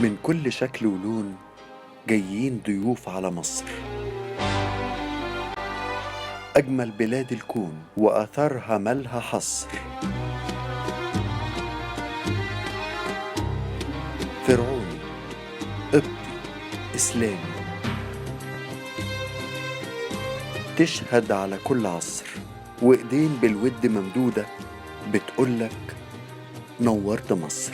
من كل شكل ولون جايين ضيوف على مصر، أجمل بلاد الكون وآثارها مالها حصر. فرعوني، قبطي، إسلامي، تشهد على كل عصر، وإيدين بالود ممدودة بتقولك نورت مصر.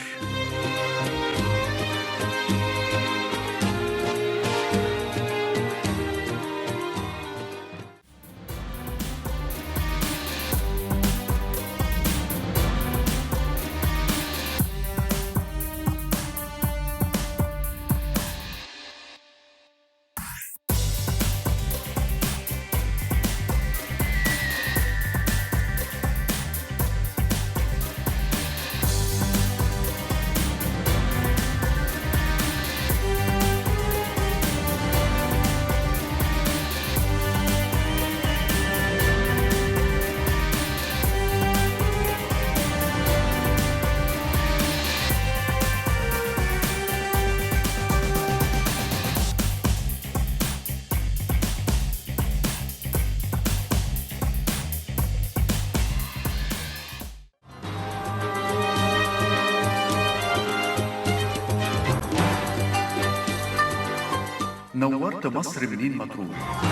نورت مصر منين ما تروح،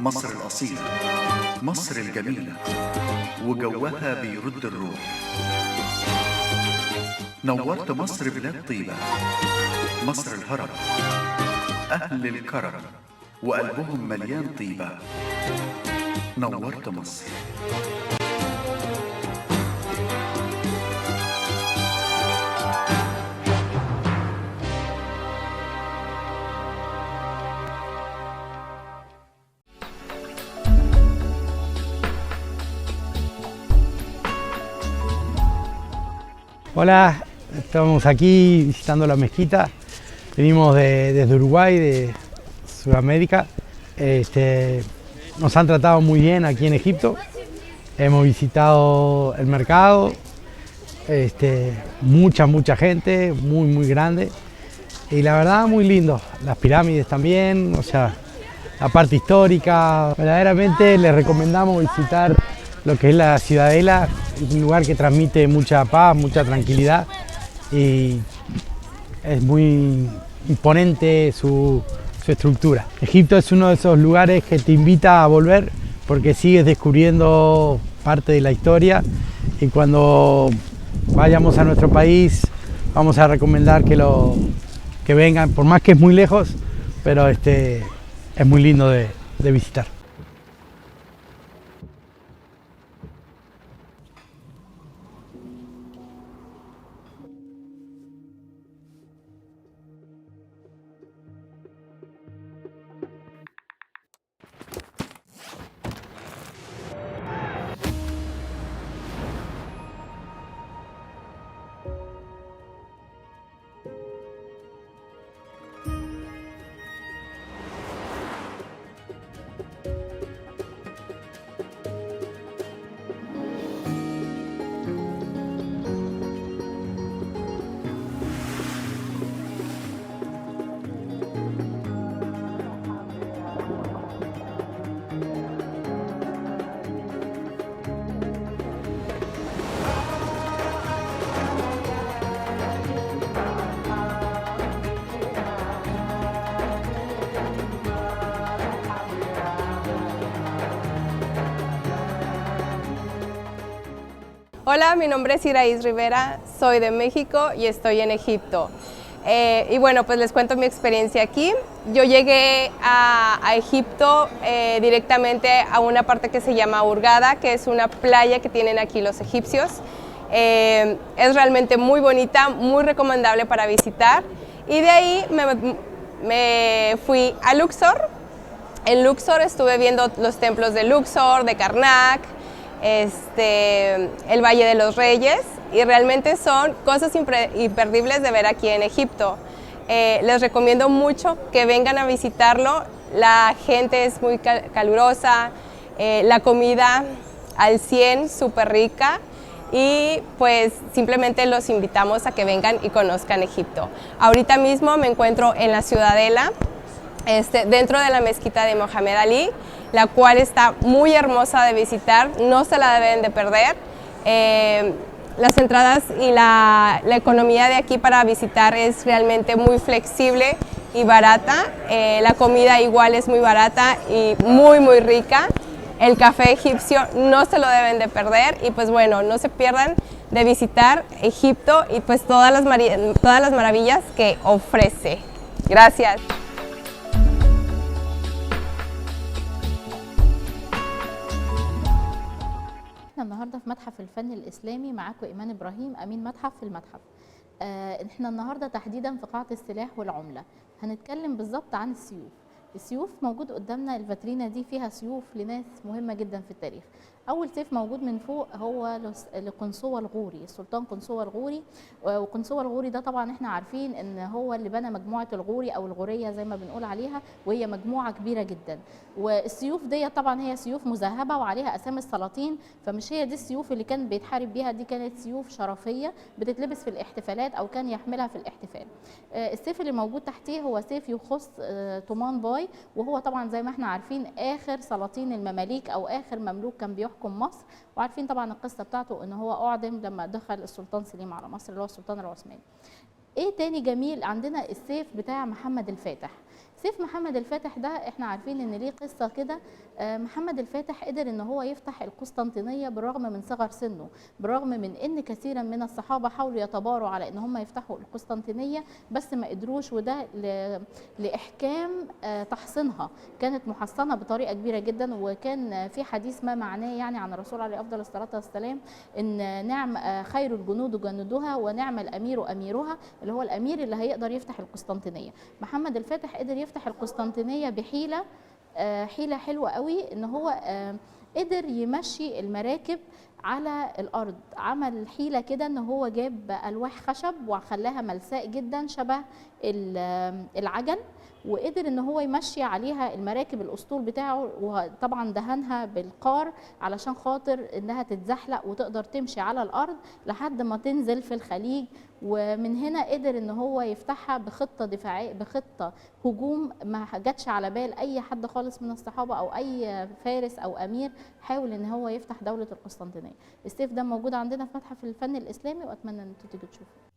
مصر الأصيلة، مصر الجميلة، وجوها بيرد الروح. نورت مصر بلاد طيبة، مصر الهرم، أهل الكرم وقلبهم مليان طيبة. نورت مصر. Hola, estamos aquí visitando la mezquita. Venimos desde Uruguay, de Sudamérica. Nos han tratado muy bien aquí en Egipto. Hemos visitado el mercado, mucha gente, muy grande. Y la verdad muy lindo. Las pirámides también, o sea, la parte histórica. Verdaderamente les recomendamos visitar lo que es la Ciudadela. Es un lugar que transmite mucha paz, mucha tranquilidad y es muy imponente su estructura. Egipto es uno de esos lugares que te invita a volver porque sigues descubriendo parte de la historia, y cuando vayamos a nuestro país vamos a recomendar que vengan, por más que es muy lejos, pero es muy lindo de visitar. Hola, mi nombre es Iraís Rivera, soy de México y estoy en Egipto. Y bueno, pues les cuento mi experiencia aquí. Yo llegué a Egipto directamente a una parte que se llama Hurghada, que es una playa que tienen aquí los egipcios. Es realmente muy bonita, muy recomendable para visitar. Y de ahí me fui a Luxor. En Luxor estuve viendo los templos de Luxor, de Karnak, el Valle de los Reyes, y realmente son cosas imperdibles de ver aquí en Egipto. Les recomiendo mucho que vengan a visitarlo. La gente es muy calurosa, la comida al 100, súper rica, y pues simplemente los invitamos a que vengan y conozcan Egipto. Ahorita mismo me encuentro en la Ciudadela, dentro de la mezquita de Mohamed Ali, la cual está muy hermosa de visitar, no se la deben de perder. Las entradas y la economía de aquí para visitar es realmente muy flexible y barata. La comida igual es muy barata y muy rica. El café egipcio no se lo deben de perder y pues bueno, no se pierdan de visitar Egipto y pues todas las maravillas que ofrece. Gracias. النهارده في متحف الفن الإسلامي معاكم إيمان إبراهيم أمين متحف في المتحف. احنا النهارده تحديدا في قاعة السلاح والعملة هنتكلم بالظبط عن السيوف. السيوف موجود قدامنا، الفاترينا دي فيها سيوف لناس مهمة جدا في التاريخ. أول سيف موجود من فوق هو لقنصوة الغوري، السلطان قنصوة الغوري. وقنصوة الغوري ده طبعا احنا عارفين ان هو اللي بنى مجموعة الغوري او الغورية زي ما بنقول عليها، وهي مجموعة كبيرة جدا. والسيوف دي طبعا هي سيوف مذهبة وعليها اسامي السلاطين، فمش هي دي السيوف اللي كان بيتحارب بيها، دي كانت سيوف شرفية بتتلبس في الاحتفالات او كان يحملها في الاحتفال. السيف اللي موجود تحتيه هو سيف يخص طومان باي، وهو طبعا زي ما احنا عارفين اخر سلاطين المماليك او اخر مملوك كان بيحكم مصر، وعارفين طبعا القصه بتاعته ان هو اعدم لما دخل السلطان سليم على مصر اللي هو السلطان العثماني. ايه تاني جميل عندنا؟ السيف بتاع محمد الفاتح. سيف محمد الفاتح ده احنا عارفين ان ليه قصه كده. محمد الفاتح قدر ان هو يفتح القسطنطينيه بالرغم من صغر سنه، بالرغم من ان كثيرا من الصحابه حاولوا يتباروا على ان هم يفتحوا القسطنطينيه بس ما قدروش، وده لاحكام تحصينها، كانت محصنه بطريقه كبيره جدا. وكان في حديث ما معناه يعني عن الرسول عليه افضل الصلاه والسلام ان نعم خير الجنود جندها ونعم الامير اميرها، اللي هو الامير اللي هيقدر يفتح القسطنطينيه. محمد الفاتح قدر يفتح القسطنطينيه بحيله، حيلة حلوة قوي، ان هو قدر يمشي المراكب على الارض. عمل حيلة كده ان هو جاب الواح خشب وخلاها ملساء جدا شبه العجل، وقدر ان هو يمشي عليها المراكب الاسطول بتاعه، وطبعا دهنها بالقار علشان خاطر انها تتزحلق وتقدر تمشي على الارض لحد ما تنزل في الخليج. ومن هنا قدر ان هو يفتحها بخطه دفاعيه، بخطه هجوم ما جاتش على بال اي حد خالص من الصحابه او اي فارس او امير حاول ان هو يفتح دوله القسطنطينيه. السيف ده موجود عندنا في متحف الفن الاسلامي، واتمنى ان انتوا تيجوا تشوفوه.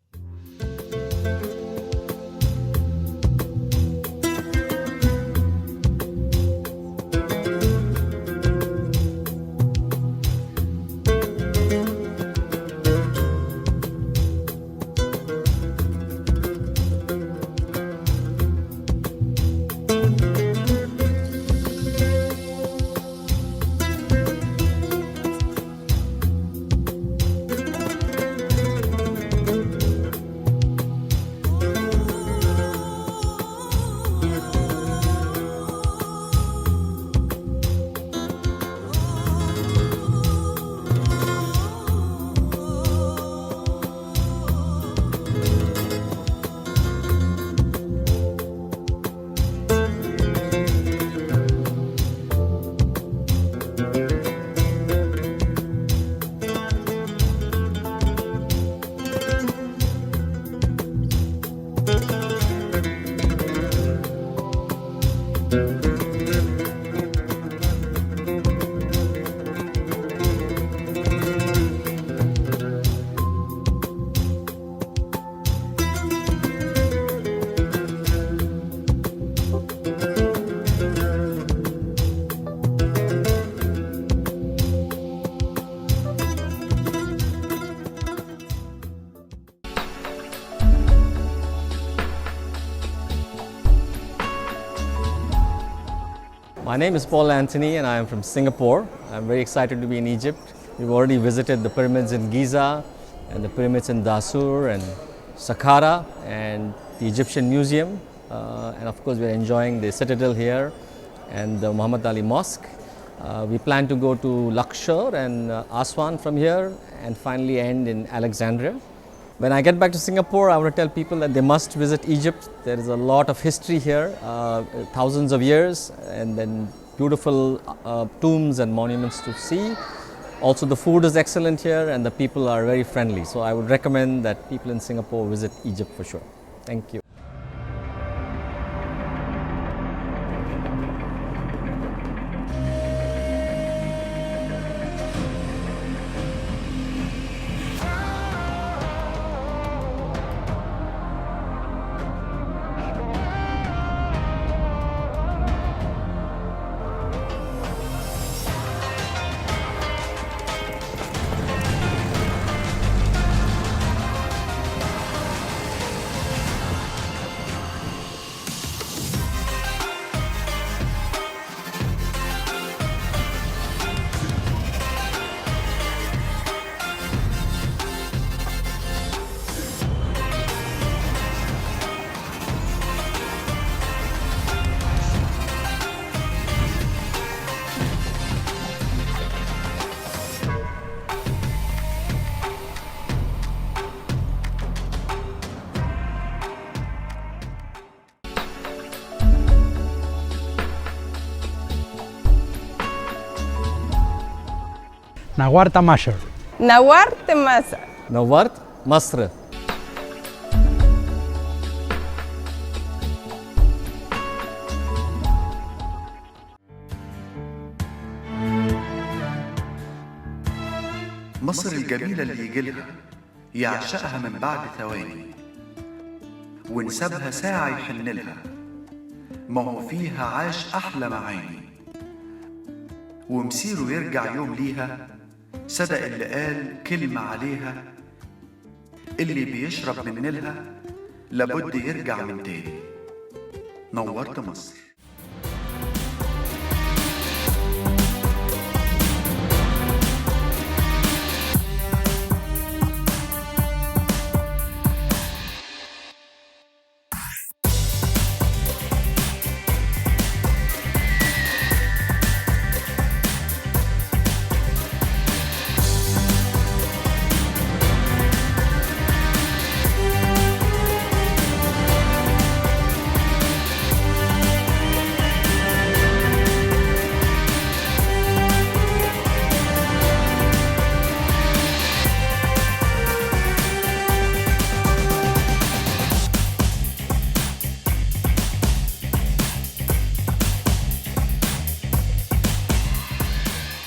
My name is Paul Anthony and I am from Singapore. I'm very excited to be in Egypt. We've already visited the pyramids in Giza and the pyramids in Dahsur and Saqqara and the Egyptian Museum. And of course we're enjoying the Citadel here and the Muhammad Ali Mosque. We plan to go to Luxor and Aswan from here and finally end in Alexandria. When I get back to Singapore, I want to tell people that they must visit Egypt. There is a lot of history here, thousands of years, and then beautiful tombs and monuments to see. Also, the food is excellent here and the people are very friendly. So I would recommend that people in Singapore visit Egypt for sure. Thank you. Nawar Tamasher. Nawar Temasa. Nawart, Masr. مصر الجميلة اللي يجيلها يعشقها من بعد ثواني، ونسابها ساعة يحنلها، ما هو فيها عاش أحلى معاني، ومسيره يرجع يوم ليها، صدق اللي قال كلمة عليها، اللي بيشرب من نيلها لابد يرجع من تاني. نورت مصر.